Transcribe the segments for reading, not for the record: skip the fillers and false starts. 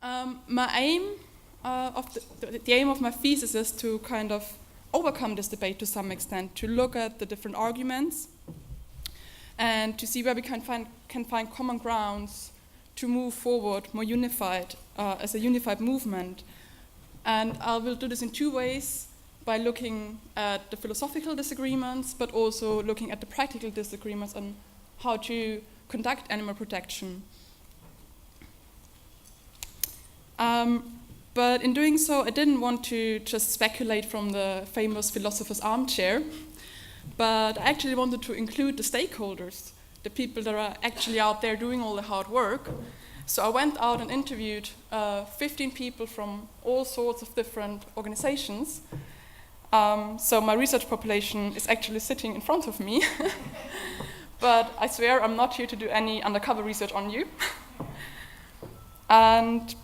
My aim the aim of my thesis is to kind of overcome this debate to some extent, to look at the different arguments and to see where we can find common grounds to move forward more unified, as a unified movement. And I will do this in two ways, by looking at the philosophical disagreements, but also looking at the practical disagreements on how to conduct animal protection. But in doing so, I didn't want to just speculate from the famous philosopher's armchair, but I actually wanted to include the stakeholders, the people that are actually out there doing all the hard work. So I went out and interviewed 15 people from all sorts of different organizations. So my research population is actually sitting in front of me. But I swear I'm not here to do any undercover research on you. And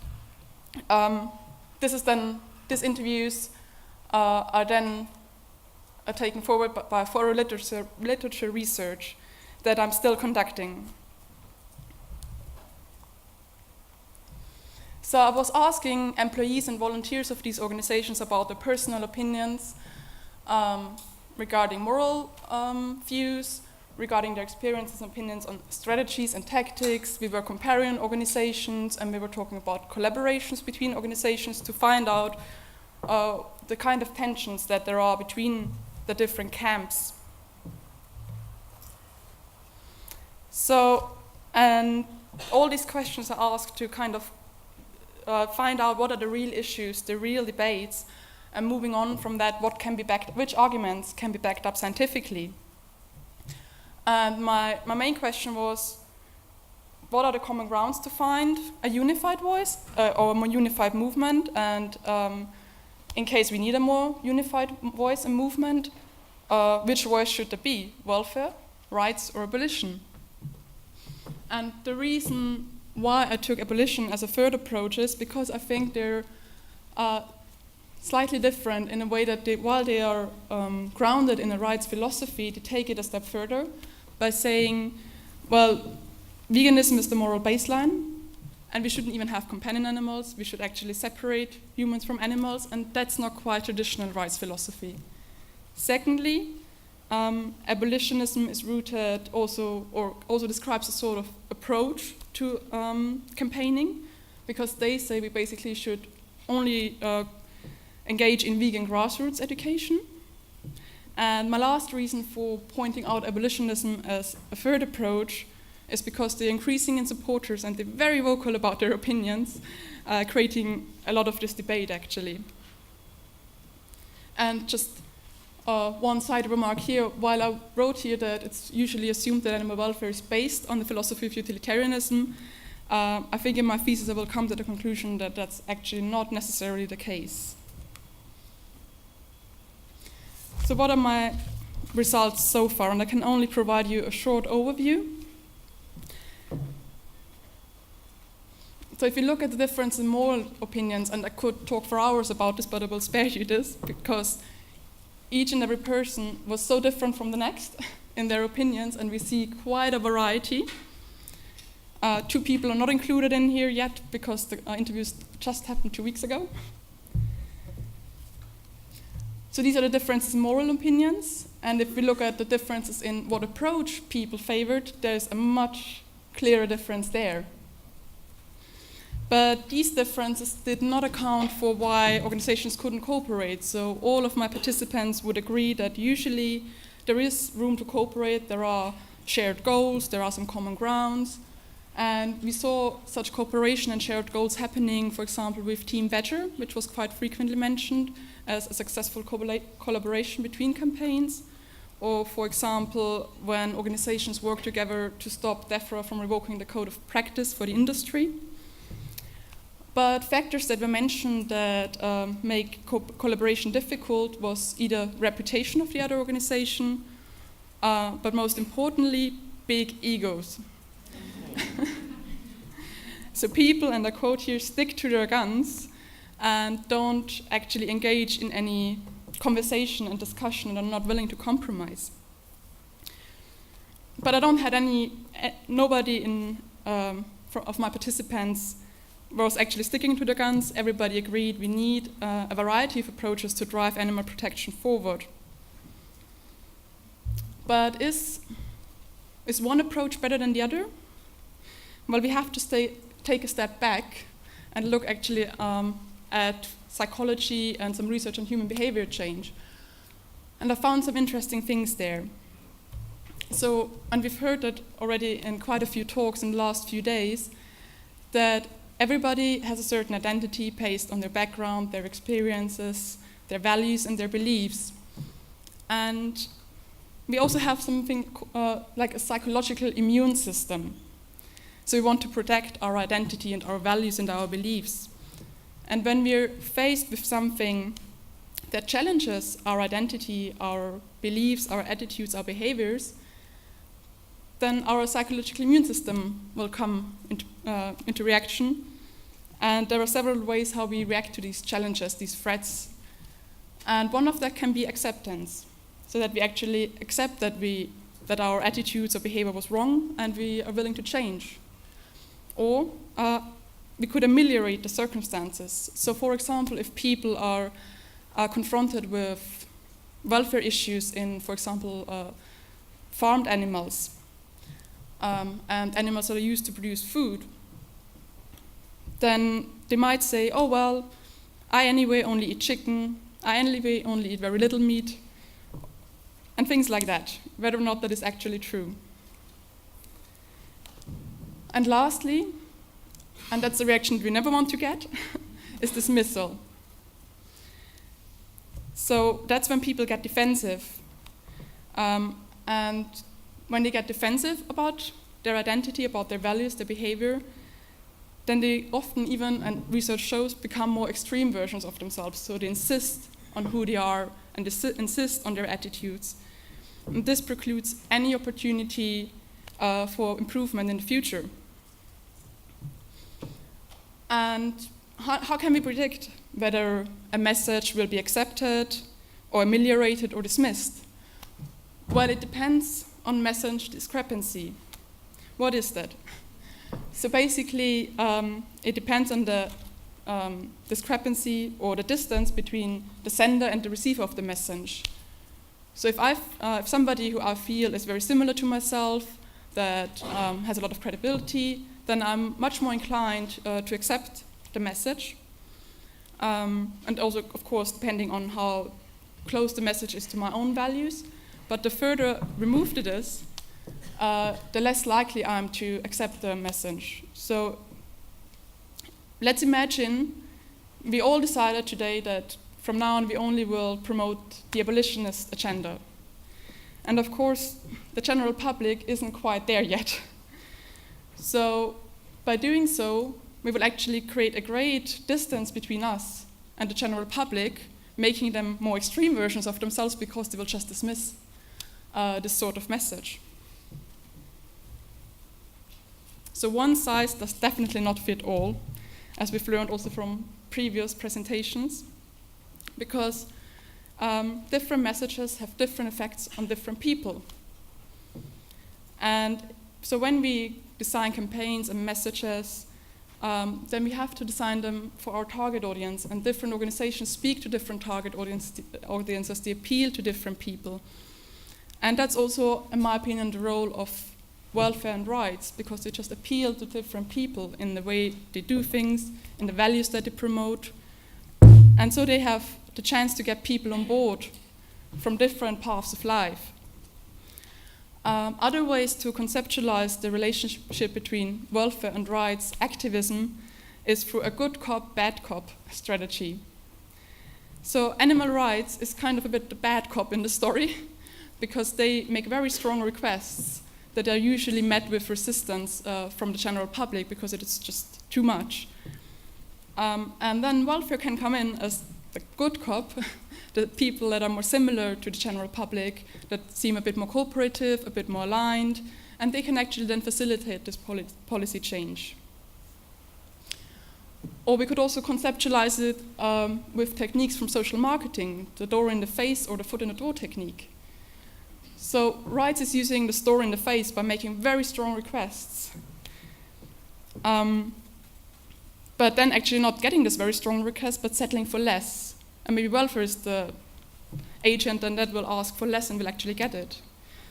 these interviews are then taken forward by thorough literature research that I'm still conducting. So I was asking employees and volunteers of these organizations about their personal opinions regarding moral views, regarding their experiences and opinions on strategies and tactics. We were comparing organizations, and we were talking about collaborations between organizations to find out the kind of tensions that there are between the different camps. So, and all these questions are asked to kind of find out what are the real issues, the real debates, and moving on from that, which arguments can be backed up scientifically. And my main question was, what are the common grounds to find a unified voice or a more unified movement? And in case we need a more unified voice and movement, which voice should there be? Welfare, rights, or abolition? And the reason why I took abolition as a third approach is because I think they're slightly different in a way that while they are grounded in a rights philosophy, they take it a step further by saying, well, veganism is the moral baseline, and we shouldn't even have companion animals. We should actually separate humans from animals, and that's not quite traditional rights philosophy. Secondly, abolitionism is rooted also describes a sort of approach to campaigning, because they say we basically should only engage in vegan grassroots education. And my last reason for pointing out abolitionism as a third approach is because they're increasing in supporters and they're very vocal about their opinions, creating a lot of this debate actually. And just one side remark here, while I wrote here that it's usually assumed that animal welfare is based on the philosophy of utilitarianism, I think in my thesis I will come to the conclusion that that's actually not necessarily the case. So what are my results so far? And I can only provide you a short overview. So if you look at the difference in moral opinions, and I could talk for hours about this, but I will spare you this, because each and every person was so different from the next in their opinions, and we see quite a variety. 2 people are not included in here yet, because the interviews just happened 2 weeks ago. So these are the differences in moral opinions, and if we look at the differences in what approach people favored, there's a much clearer difference there. But these differences did not account for why organizations couldn't cooperate. So all of my participants would agree that usually there is room to cooperate, there are shared goals, there are some common grounds. And we saw such cooperation and shared goals happening, for example, with Team Badger, which was quite frequently mentioned as a successful collaboration between campaigns. Or, for example, when organizations work together to stop DEFRA from revoking the code of practice for the industry. But factors that were mentioned that make collaboration difficult was either reputation of the other organization, but most importantly, big egos. So people, and I quote here, stick to their guns and don't actually engage in any conversation and discussion and are not willing to compromise. But I don't had nobody of my participants was actually sticking to the guns. Everybody agreed we need a variety of approaches to drive animal protection forward. But is one approach better than the other? Well, we have to take a step back and look actually at psychology and some research on human behavior change. And I found some interesting things there. So, and we've heard that already in quite a few talks in the last few days, that everybody has a certain identity based on their background, their experiences, their values, and their beliefs. And we also have something like a psychological immune system. So we want to protect our identity and our values and our beliefs. And when we're faced with something that challenges our identity, our beliefs, our attitudes, our behaviors, then our psychological immune system will come into reaction. And there are several ways how we react to these challenges, these threats. And one of that can be acceptance, so that we actually accept that our attitudes or behavior was wrong and we are willing to change. Or we could ameliorate the circumstances. So for example, if people are confronted with welfare issues in, for example, farmed animals, and animals that are used to produce food, then they might say, oh well, I anyway only eat chicken, I anyway only eat very little meat, and things like that, whether or not that is actually true. And lastly, and that's the reaction we never want to get, is dismissal. So that's when people get defensive. And when they get defensive about their identity, about their values, their behavior, then they often even, and research shows, become more extreme versions of themselves. So they insist on who they are and they insist on their attitudes. And this precludes any opportunity for improvement in the future. And how can we predict whether a message will be accepted or ameliorated or dismissed? Well, it depends on message discrepancy. What is that? So basically, it depends on the discrepancy or the distance between the sender and the receiver of the message. So if somebody who I feel is very similar to myself, that has a lot of credibility, then I'm much more inclined to accept the message. And also, of course, depending on how close the message is to my own values. But the further removed it is, the less likely I am to accept the message. So let's imagine we all decided today that from now on we only will promote the abolitionist agenda. And of course, the general public isn't quite there yet. So by doing so, we will actually create a great distance between us and the general public, making them more extreme versions of themselves because they will just dismiss this sort of message. So one size does definitely not fit all, as we've learned also from previous presentations, because different messages have different effects on different people. And so when we design campaigns and messages, then we have to design them for our target audience, and different organizations speak to different target audiences, they appeal to different people. And that's also, in my opinion, the role of welfare and rights, because they just appeal to different people in the way they do things, in the values that they promote. And so they have the chance to get people on board from different paths of life. Other ways to conceptualize the relationship between welfare and rights activism is through a good cop, bad cop strategy. So animal rights is kind of a bit the bad cop in the story, because they make very strong requests that are usually met with resistance from the general public because it is just too much. And then welfare can come in as the good cop, the people that are more similar to the general public, that seem a bit more cooperative, a bit more aligned, and they can actually then facilitate this policy change. Or we could also conceptualize it with techniques from social marketing, the door in the face or the foot in the door technique. So rights is using the store in the face by making very strong requests. but then actually not getting this very strong request, but settling for less. And maybe welfare is the agent and that will ask for less and will actually get it.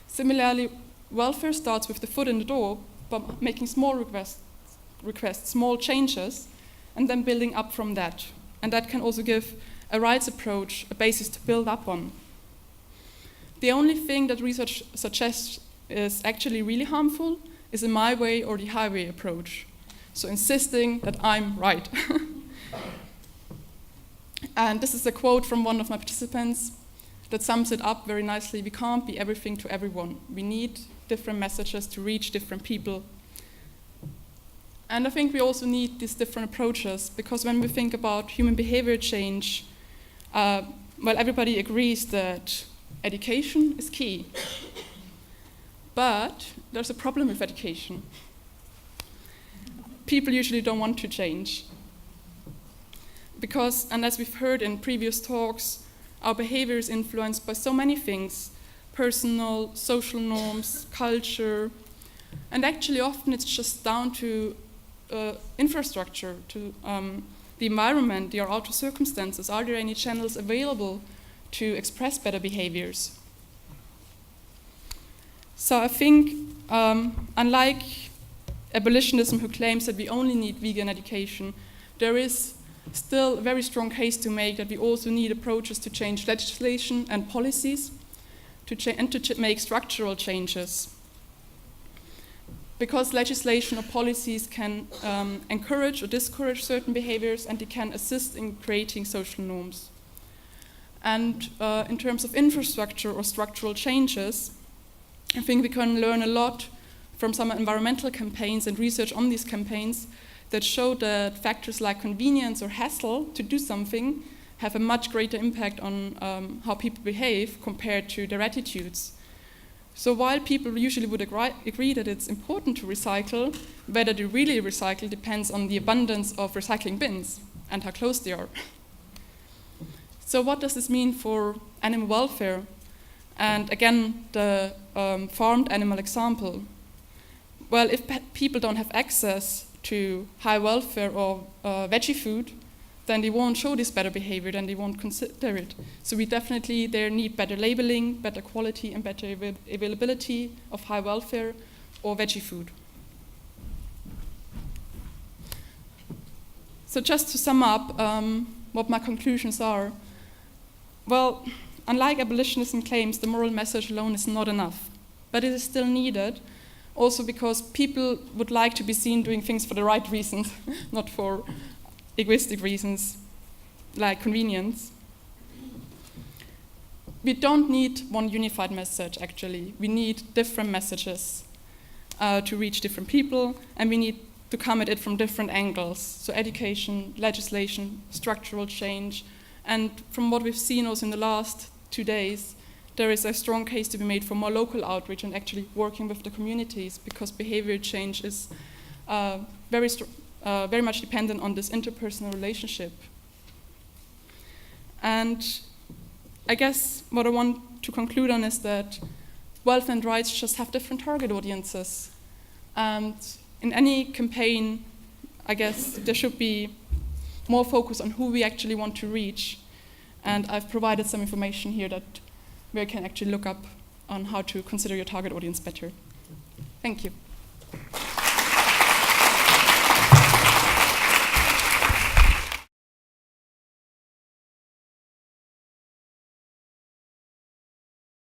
Similarly, welfare starts with the foot in the door, but making small requests, small changes, and then building up from that. And that can also give a rights approach a basis to build up on. The only thing that research suggests is actually really harmful is a my way or the highway approach. So insisting that I'm right. And this is a quote from one of my participants that sums it up very nicely. We can't be everything to everyone. We need different messages to reach different people. And I think we also need these different approaches, because when we think about human behavior change, everybody agrees that education is key. But there's a problem with education. People usually don't want to change. Because, and as we've heard in previous talks, our behavior is influenced by so many things: personal, social norms, culture, and actually often it's just down to infrastructure, to the environment, the outer circumstances. Are there any channels available to express better behaviors? So I think, unlike abolitionism, who claims that we only need vegan education, there is still a very strong case to make that we also need approaches to change legislation and policies, and to make structural changes. Because legislation or policies can encourage or discourage certain behaviors, and they can assist in creating social norms. And in terms of infrastructure or structural changes, I think we can learn a lot from some environmental campaigns and research on these campaigns that show that factors like convenience or hassle to do something have a much greater impact on how people behave compared to their attitudes. So while people usually would agree that it's important to recycle, whether they really recycle depends on the abundance of recycling bins and how close they are. So what does this mean for animal welfare? And again, the farmed animal example. Well, if people don't have access to high welfare or veggie food, then they won't show this better behavior, then they won't consider it. So we definitely there need better labeling, better quality, and better availability of high welfare or veggie food. So just to sum up what my conclusions are. Well, unlike abolitionism claims, the moral message alone is not enough, but it is still needed, also because people would like to be seen doing things for the right reasons, not for egoistic reasons, like convenience. We don't need one unified message, actually. We need different messages to reach different people, and we need to come at it from different angles. So education, legislation, structural change, and from what we've seen also in the last 2 days, there is a strong case to be made for more local outreach and actually working with the communities, because behavior change is very much dependent on this interpersonal relationship. And I guess what I want to conclude on is that welfare and rights just have different target audiences. And in any campaign, I guess there should be more focus on who we actually want to reach. And I've provided some information here that where you can actually look up on how to consider your target audience better. Thank you.